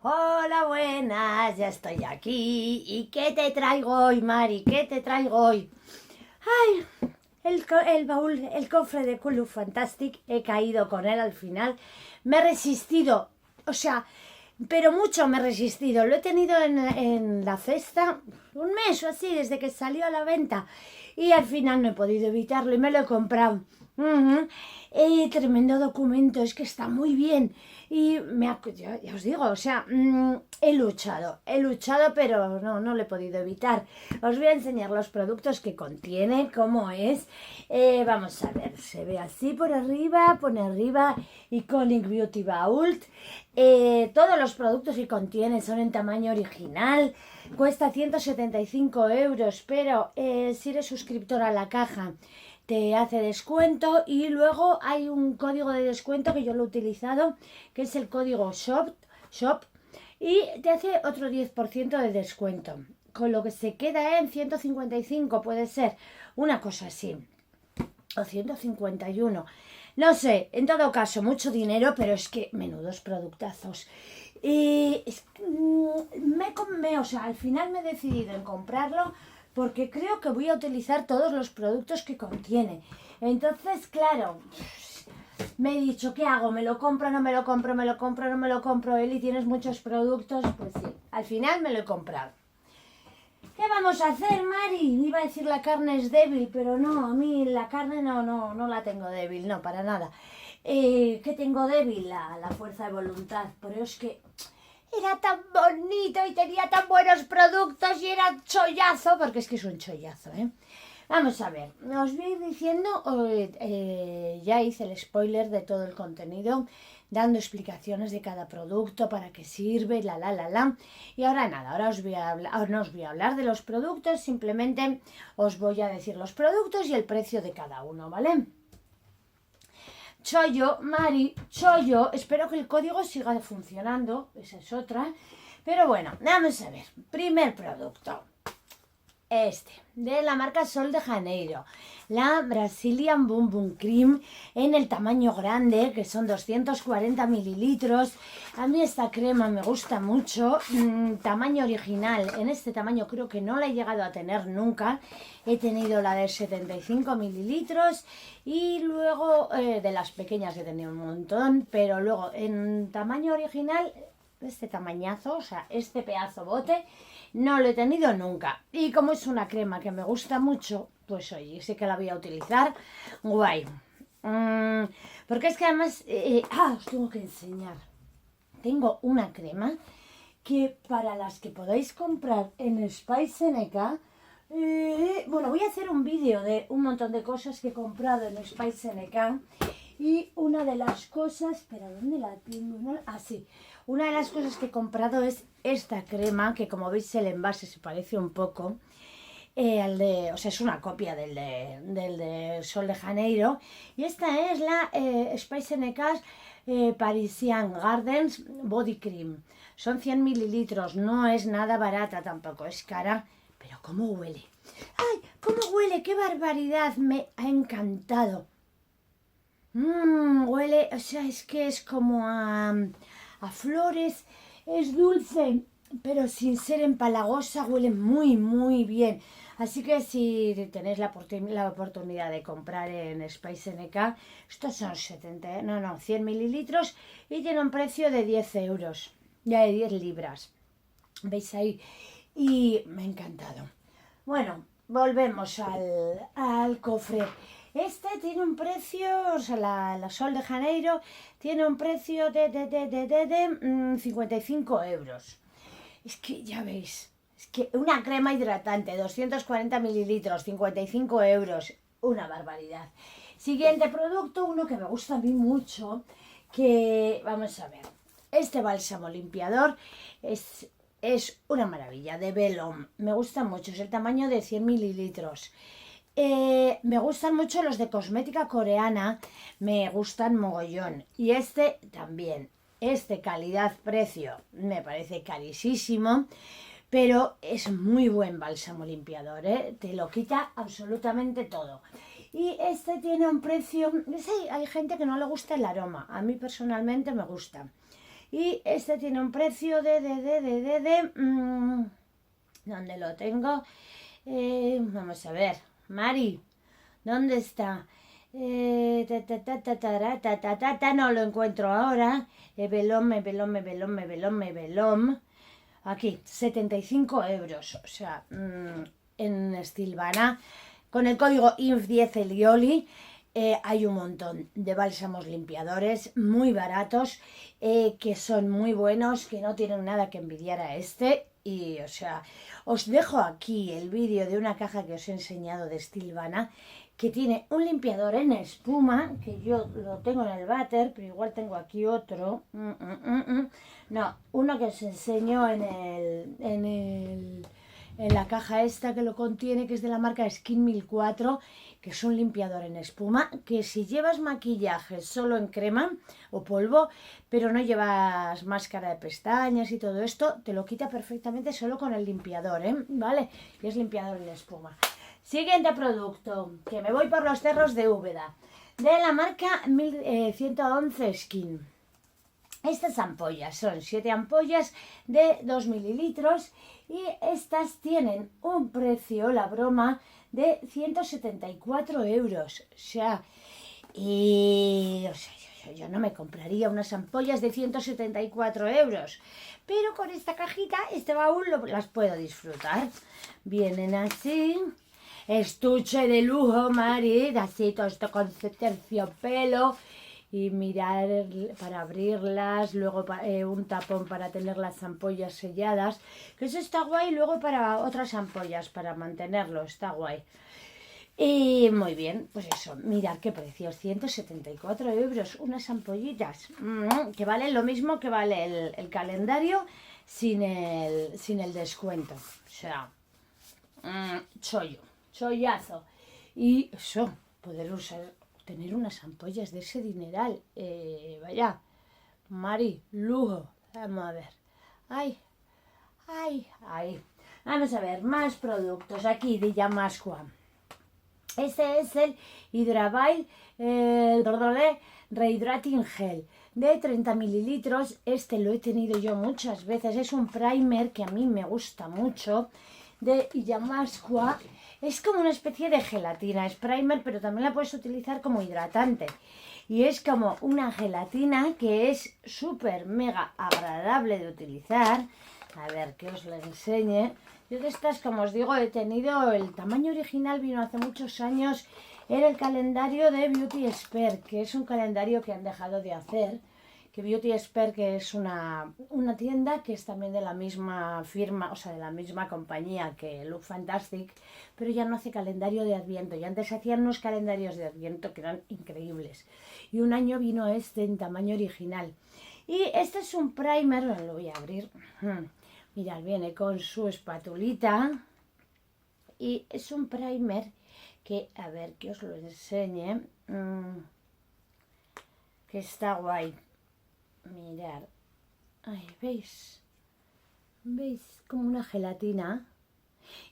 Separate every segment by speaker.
Speaker 1: Hola, buenas, ya estoy aquí. ¿Y qué te traigo hoy, Mari? ¿Qué te traigo hoy? ¡Ay! El baúl, el cofre de Culu Fantastic, he caído con él al final. Me he resistido, o sea, pero mucho me he resistido. Lo he tenido en la cesta un mes o así, desde que salió a la venta. Y al final no he podido evitarlo y me lo he comprado. Tremendo documento, es que está muy bien. Y ya os digo, o sea, he luchado, pero no lo he podido evitar. Os voy a enseñar los productos que contiene, cómo es. Vamos a ver, se ve así por arriba, pone arriba Iconic Beauty Vault. Todos los productos que contiene son en tamaño original. Cuesta 175 euros, pero si eres suscriptor a la caja te hace descuento y luego hay un código de descuento que yo lo he utilizado, que es el código shop y te hace otro 10% de descuento, con lo que se queda en 155, puede ser una cosa así, o 151, no sé, en todo caso mucho dinero, pero es que menudos productazos. Y o sea, al final me he decidido en comprarlo porque creo que voy a utilizar todos los productos que contiene. Entonces, claro, me he dicho, ¿qué hago? ¿Me lo compro, no me lo compro, me lo compro, no me lo compro? Eli, ¿tienes muchos productos? Pues sí, al final me lo he comprado. ¿Qué vamos a hacer, Mari? Iba a decir la carne es débil, pero no, a mí la carne no la tengo débil, no, para nada. ¿Qué tengo débil? La fuerza de voluntad, pero es que era tan bonito y tenía tan buenos productos y era chollazo, porque es que es un chollazo, ¿eh? Vamos a ver, os voy a ir diciendo, ya hice el spoiler de todo el contenido, dando explicaciones de cada producto, para qué sirve, la. Y ahora nada, ahora no os voy a hablar de los productos, simplemente os voy a decir los productos y el precio de cada uno, ¿vale? Chollo, Mari, Chollo, espero que el código siga funcionando, esa es otra. Pero bueno, vamos a ver, primer producto. De la marca Sol de Janeiro, la Brazilian Boom Boom Cream en el tamaño grande, que son 240 mililitros. A mí esta crema me gusta mucho, tamaño original, en este tamaño creo que no la he llegado a tener nunca. He tenido la de 75 mililitros y luego de las pequeñas he tenido un montón, pero luego en tamaño original, este tamañazo, o sea, este pedazo bote, no lo he tenido nunca. Y como es una crema que me gusta mucho, pues oye, sé que la voy a utilizar. Guay. Porque es que además... os tengo que enseñar. Tengo una crema que para las que podáis comprar en Spice NK... bueno, voy a hacer un vídeo de un montón de cosas que he comprado en Spice NK. Y una de las cosas... Espera, ¿dónde la tengo? Ah, sí. Una de las cosas que he comprado es esta crema, que como veis el envase se parece un poco o sea, es una copia del de Sol de Janeiro. Y esta es la Spice NK Parisian Gardens Body Cream. Son 100 mililitros, no es nada barata tampoco, es cara, pero ¿cómo huele? ¡Ay! ¿Cómo huele? ¡Qué barbaridad! Me ha encantado. Huele, o sea, es que es como a flores, es dulce, pero sin ser empalagosa, huele muy, muy bien. Así que si tenéis la oportunidad de comprar en Spice NK, estos son 100 mililitros y tiene un precio de 10 euros, ya de 10 libras. ¿Veis ahí? Y me ha encantado. Bueno, volvemos al cofre. Este tiene un precio, o sea, la Sol de Janeiro tiene un precio de 55 euros. Es que ya veis, es que una crema hidratante, 240 mililitros, 55 euros, una barbaridad. Siguiente producto, uno que me gusta a mí mucho, que vamos a ver, este bálsamo limpiador es una maravilla, de Velom, me gusta mucho, es el tamaño de 100 mililitros. Me gustan mucho los de cosmética coreana, me gustan mogollón. Y este también. Este calidad-precio me parece carísimo, pero es muy buen bálsamo limpiador, ¿eh? Te lo quita absolutamente todo. Y este tiene un precio... Sí, hay gente que no le gusta el aroma, a mí personalmente me gusta. Y este tiene un precio de ¿dónde lo tengo? Vamos a ver, Mari, ¿dónde está? No lo encuentro ahora. Velom. Aquí, 75 euros. O sea, en Stilvana, con el código INF10 Elioli, hay un montón de bálsamos limpiadores muy baratos, que son muy buenos, que no tienen nada que envidiar a este. Y, o sea, os dejo aquí el vídeo de una caja que os he enseñado de Stilvana, que tiene un limpiador en espuma, que yo lo tengo en el váter, pero igual tengo aquí otro. No, uno que os enseño en la caja esta que lo contiene, que es de la marca Skin 1004, que es un limpiador en espuma, que si llevas maquillaje solo en crema o polvo, pero no llevas máscara de pestañas y todo esto, te lo quita perfectamente solo con el limpiador, ¿vale? Y es limpiador en espuma. Siguiente producto, que me voy por los cerros de Úbeda, de la marca 1111 Skin. Estas ampollas son 7 ampollas de 2 mililitros y estas tienen un precio, la broma, de 174 euros. O sea, yo no me compraría unas ampollas de 174 euros, pero con esta cajita, este baúl, las puedo disfrutar. Vienen así, estuche de lujo, Mari, así todo esto con terciopelo. Y mirar para abrirlas, luego un tapón para tener las ampollas selladas, que eso está guay, luego para otras ampollas, para mantenerlo, está guay. Y muy bien, pues eso, mirad qué precios, 174 euros, unas ampollitas, que valen lo mismo que vale el calendario sin el descuento. O sea, chollazo. Y eso, poder tener unas ampollas de ese dineral. Vaya, Mari, lujo. Vamos a ver. Ay. Vamos a ver, más productos aquí de Yamascua. Este es el Hydrabyl Rehydrating Gel de 30 mililitros. Este lo he tenido yo muchas veces. Es un primer que a mí me gusta mucho, de Yamascua. Es como una especie de gelatina, es primer, pero también la puedes utilizar como hidratante. Y es como una gelatina que es súper mega agradable de utilizar. A ver, que os la enseñe. Yo de estas, como os digo, he tenido el tamaño original, vino hace muchos años, era el calendario de Beauty Expert, que es un calendario que han dejado de hacer. Que Beauty Expert, que es una tienda que es también de la misma firma, o sea, de la misma compañía que Look Fantastic, pero ya no hace calendario de Adviento. Y antes hacían unos calendarios de Adviento que eran increíbles. Y un año vino este en tamaño original. Y este es un primer, lo voy a abrir. Mirad, viene con su espatulita. Y es un primer que, a ver, que os lo enseñe. Que está guay. Mirad, ay, ¿veis? Como una gelatina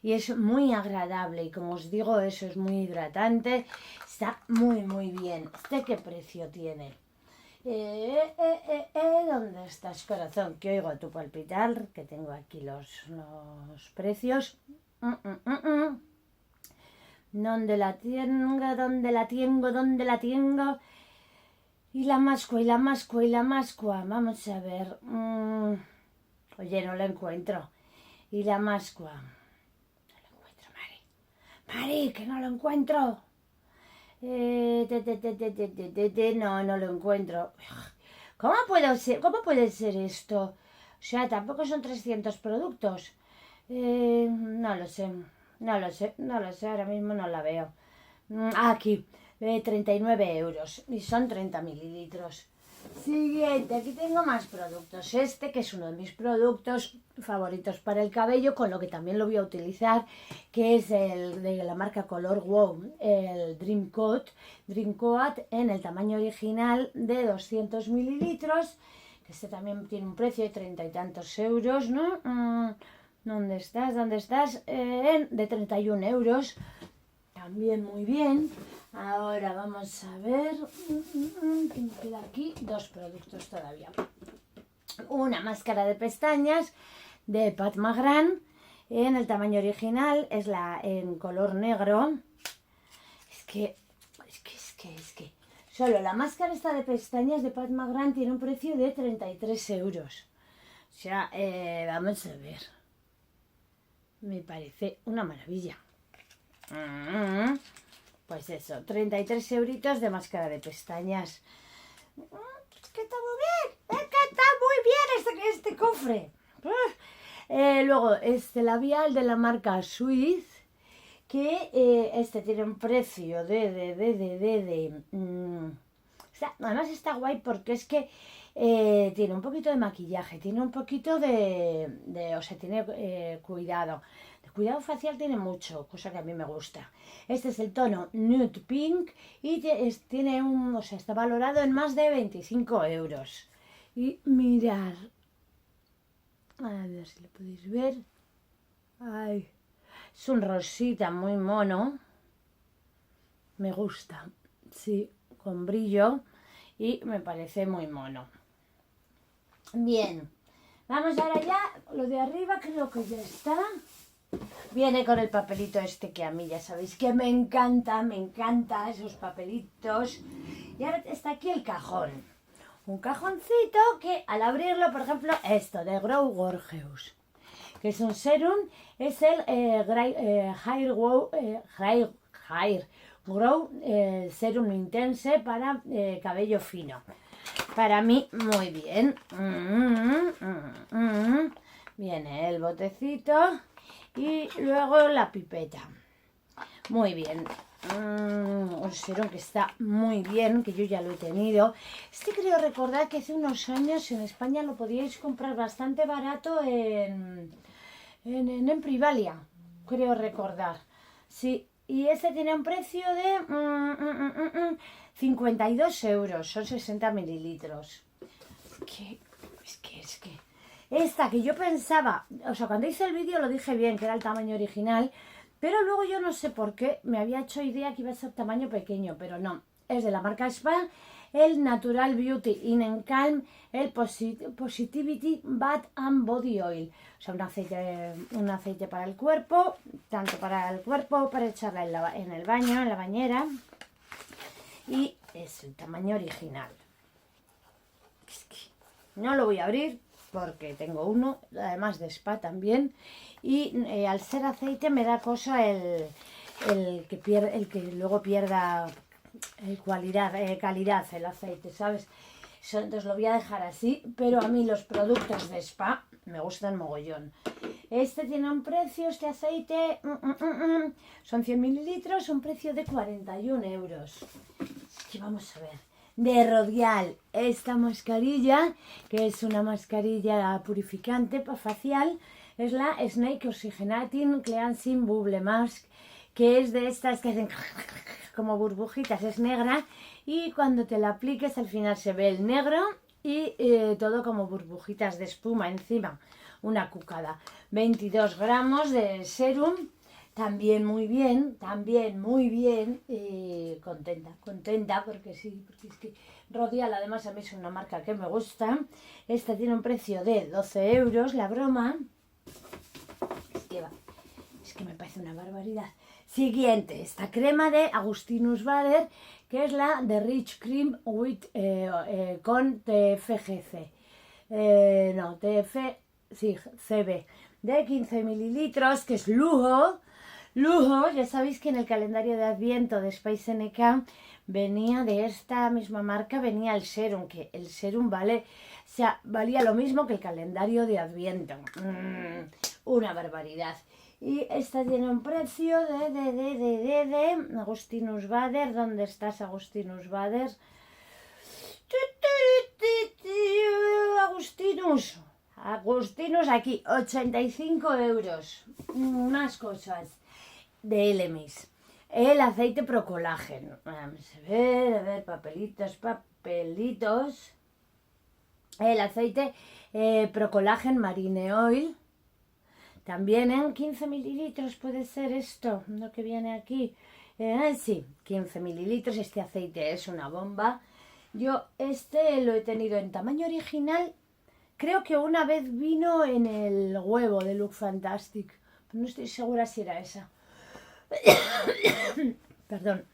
Speaker 1: y es muy agradable y como os digo, eso es muy hidratante, está muy bien. ¿Qué precio tiene? ¿Dónde estás, corazón? Que oigo tu palpitar, que tengo aquí los precios. ¿Dónde la tengo? Y la mascua. Vamos a ver. Oye, no la encuentro. Y la mascua. No la encuentro, Mari. Mari, que no lo encuentro. No lo encuentro. ¿Cómo puede ser esto? O sea, tampoco son 300 productos. No lo sé. Ahora mismo no la veo. Aquí. 39 euros y son 30 mililitros. Siguiente, aquí tengo más productos. Este, que es uno de mis productos favoritos para el cabello, con lo que también lo voy a utilizar, que es el de la marca Color Wow, el Dream Coat en el tamaño original de 200 mililitros, que este también tiene un precio de 30 y tantos euros, ¿no? ¿Dónde estás? De 31 euros. También muy bien. Ahora vamos a ver. ¿Qué me queda aquí? 2 productos todavía. una máscara de pestañas de Pat McGrath en el tamaño original, es la en color negro. Es que solo la máscara esta de pestañas de Pat McGrath tiene un precio de 33 euros. O sea, vamos a ver. Me parece una maravilla. Pues eso, 33 euritos de máscara de pestañas. Es que está muy bien, es que está muy bien este cofre. Luego, este labial de la marca Swiss, que este tiene un precio o sea, además está guay porque es que tiene un poquito de maquillaje, tiene un poquito o sea, tiene cuidado. De cuidado facial tiene mucho, cosa que a mí me gusta. Este es el tono Nude Pink y tiene o sea, está valorado en más de 25 euros. Y mirad, a ver si lo podéis ver. Ay, es un rosita muy mono. Me gusta, sí, con brillo y me parece muy mono. Bien, vamos ahora ya, lo de arriba creo que ya está. Viene con el papelito este que a mí ya sabéis que me encanta esos papelitos. Y ahora está aquí el cajón. Un cajoncito que al abrirlo, por ejemplo, esto de Grow Gorgeous, que es un serum, es el Hair Grow Serum Intense para cabello fino. Para mí, muy bien. Viene el botecito y luego la pipeta. Muy bien. Un serum que está muy bien, que yo ya lo he tenido. Este creo recordar que hace unos años en España lo podíais comprar bastante barato en Privalia, creo recordar. Sí, y este tiene un precio de 52 euros, son 60 mililitros. Es que esta que yo pensaba, o sea, cuando hice el vídeo lo dije bien, que era el tamaño original, pero luego yo no sé por qué me había hecho idea que iba a ser tamaño pequeño, pero no, es de la marca Spa, el Natural Beauty In Calm, el Positivity Bath and Body Oil, o sea, un aceite para el cuerpo, tanto para el cuerpo, para echarla en el baño, en la bañera, y es el tamaño original. Es que no lo voy a abrir porque tengo uno, además de Spa también, y al ser aceite me da cosa el que luego pierda calidad el aceite, ¿sabes? Entonces lo voy a dejar así, pero a mí los productos de Spa me gustan mogollón. Este tiene un precio, este aceite, son 100 mililitros, un precio de 41 euros. Así que vamos a ver. De Rodial, esta mascarilla, que es una mascarilla purificante facial, es la Snake Oxygenating Cleansing Bubble Mask, que es de estas que hacen como burbujitas, es negra y cuando te la apliques al final se ve el negro y todo como burbujitas de espuma encima, una cucada. 22 gramos de serum, también muy bien, contenta porque sí, porque es que Rodial además a mí es una marca que me gusta. Esta tiene un precio de 12 euros, la broma. Es que me parece una barbaridad. Siguiente, esta crema de Agustinus Bader, que es la de Rich Cream with, con TFGC. CB, de 15 mililitros, que es lujo. Ya sabéis que en el calendario de Adviento de Spice NK venía de esta misma marca, venía el serum, que el serum valía lo mismo que el calendario de Adviento. Una barbaridad. Y esta tiene un precio de Agustinus Bader. ¿Dónde estás, Agustinus Bader? Agustinus aquí, 85 euros. Unas cosas de Elemis. El aceite Procolagen. Vamos a ver, papelitos. El aceite Procolagen Marine Oil. También en 15 mililitros puede ser esto, lo que viene aquí. Sí, 15 mililitros, este aceite es una bomba. Yo este lo he tenido en tamaño original, Creo que una vez vino en el huevo de Look Fantastic. No estoy segura si era esa. Perdón.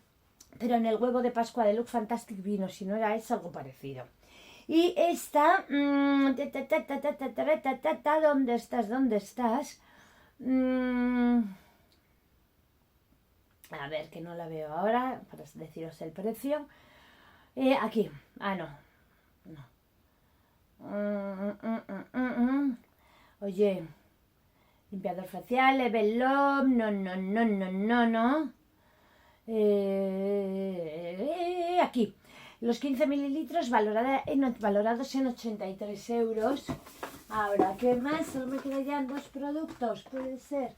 Speaker 1: Pero en el huevo de Pascua de Look Fantastic vino. Si no era esa, algo parecido. Y esta... ¿Dónde estás? ¿Dónde estás? A ver, que no la veo ahora, para deciros el precio. Aquí. Ah, no. Oye, limpiador facial, Level Up, no. Aquí. Los 15 mililitros valorados en 83 euros. Ahora, ¿qué más? Solo me quedan ya 2 productos, puede ser.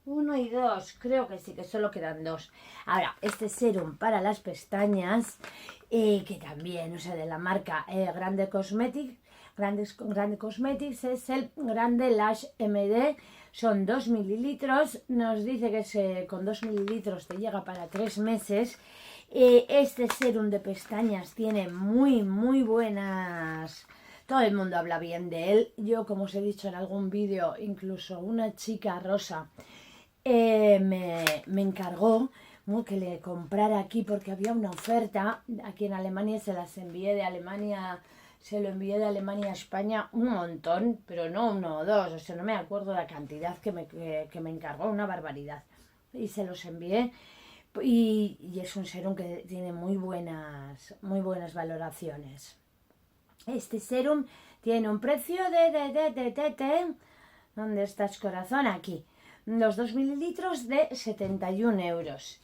Speaker 1: 1 y 2, creo que sí, que solo quedan 2. Ahora, este serum para las pestañas, que también, o sea, de la marca Grande Cosmetics, es el Grande Lash MD, son 2 mililitros, nos dice que con 2 mililitros te llega para 3 meses. Este serum de pestañas tiene muy buenas... Todo el mundo habla bien de él. Yo, como os he dicho en algún vídeo, incluso una chica rosa me encargó que le comprara aquí porque había una oferta. Aquí en Alemania se las envié de Alemania, se lo envié de Alemania a España un montón, pero no 1 o 2, o sea, no me acuerdo la cantidad que me encargó, una barbaridad. Y se los envié. Y es un serum que tiene muy buenas valoraciones. Este serum tiene un precio de ¿dónde estás, corazón? Aquí. Los 2 mililitros de 71 euros.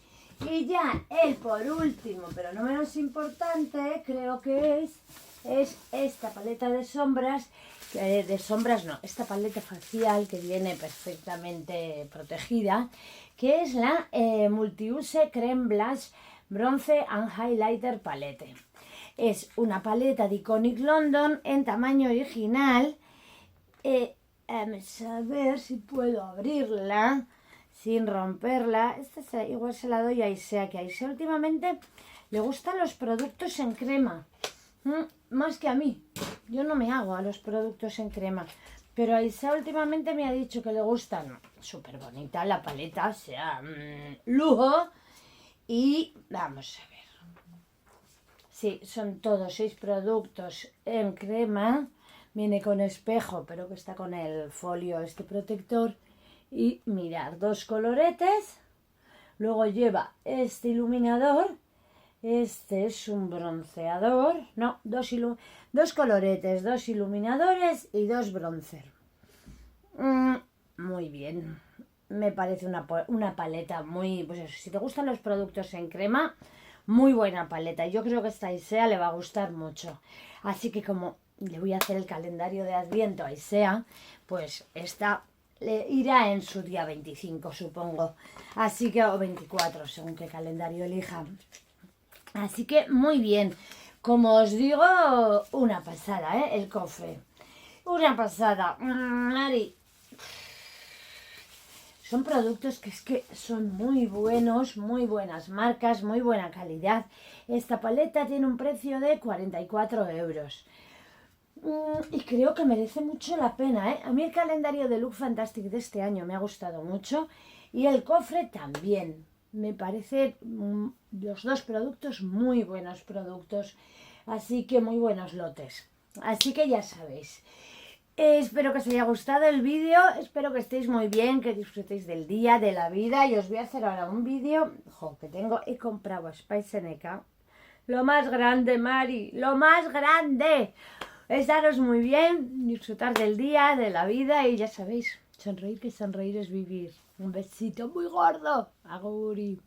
Speaker 1: Y ya el por último, pero no menos importante, creo que es esta paleta de sombras. Esta paleta facial que viene perfectamente protegida, que es la Multiuse Creme Blush Bronce and Highlighter Palette. Es una paleta de Iconic London en tamaño original. Vamos a ver si puedo abrirla sin romperla. Esta igual se la doy a Aisea, que a Aisea últimamente le gustan los productos en crema. Más que a mí. Yo no me hago a los productos en crema. Pero Aisea últimamente me ha dicho que le gustan. Súper bonita la paleta, o sea, lujo. Y vamos a ver. Sí, son todos 6 productos en crema. Viene con espejo, pero que está con el folio este protector. Y mirad, 2 coloretes. Luego lleva este iluminador. Este es un bronceador. No, 2 coloretes, 2 iluminadores y 2 bronzer. Muy bien. Me parece una paleta muy... Pues eso, si te gustan los productos en crema, muy buena paleta. Yo creo que esta Aisea le va a gustar mucho. Así que como le voy a hacer el calendario de Adviento a Aisea, pues esta le irá en su día 25, supongo. Así que, o 24, según qué calendario elija. Así que muy bien, como os digo, una pasada, el cofre. Una pasada, Mari. Son productos que es que son muy buenos, muy buenas marcas, muy buena calidad. Esta paleta tiene un precio de 44 euros. Y creo que merece mucho la pena, A mí el calendario de Look Fantastic de este año me ha gustado mucho. Y el cofre también. Me parece los 2 productos muy buenos productos, así que muy buenos lotes. Así que ya sabéis. Espero que os haya gustado el vídeo, espero que estéis muy bien, que disfrutéis del día, de la vida. Y os voy a hacer ahora un vídeo que he comprado a Spice NK. Lo más grande, Mari, lo más grande. Estaros muy bien, disfrutar del día, de la vida y ya sabéis, sonreír, que sonreír es vivir. Un besito muy gordo. Aguri.